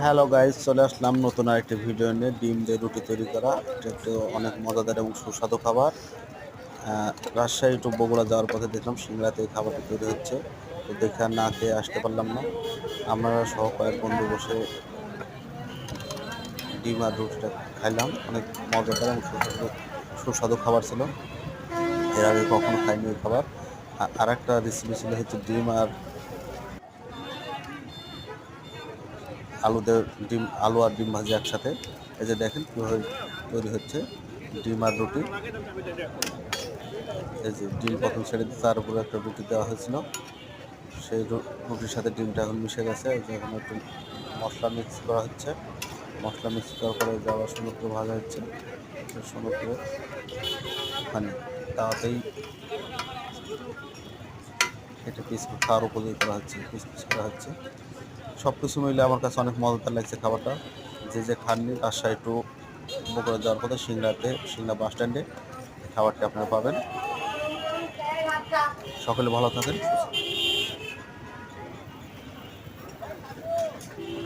Hello guys, চলে আসলাম নতুন আরেকটি ভিডিও নিয়ে। ডিম দিয়ে রুটি তৈরি করা, এটা একটু অনেক মজাদার এবং সুস্বাদু খাবার। রাজশাহী টু বগুড়া যাওয়ার পথে দেখলাম সিংড়াতে এই খাবারটি তৈরি হচ্ছে। তো দেখে আর না খেয়ে আসতে পারলাম না। আমরা সহ কয়েক বন্ধু বসে ডিম আর রুটিটা খাইলাম। অনেক মজাদার এবং সুস্বাদু সুস্বাদু খাবার ছিল। এর আগে কখনো খাইনি এই খাবার। আর একটা রেসিপি ছিল হচ্ছে ডিম আর আলু আর ডিম ভাজি একসাথে। এই যে দেখেন কীভাবে তৈরি হচ্ছে ডিম আর রুটি। এই যে ডিম প্রথম ছেড়ে দিয়ে তার উপরে একটা রুটি দেওয়া হয়েছিল। সেই রুটির সাথে ডিমটা এখন মিশে গেছে। এই যে এখন একটু মশলা মিক্স করা হচ্ছে। মশলা মিক্স করার পরে যে আবার সুন্দর করে ভাজা হচ্ছে। সুন্দর করে মানে তাওয়াতেই এটা পিস খাওয়ার উপযোগী করা হচ্ছে, পিস পিস করা হচ্ছে। সব কিছু মিলে আমার কাছে অনেক মজাদার লাগছে খাবারটা। যে খাননি রাজশাহী টু বগুড়া যাওয়ার পথে সিংড়া বাস স্ট্যান্ডে খাবারটি আপনারা পাবেন। সকলে ভালো থাকেন।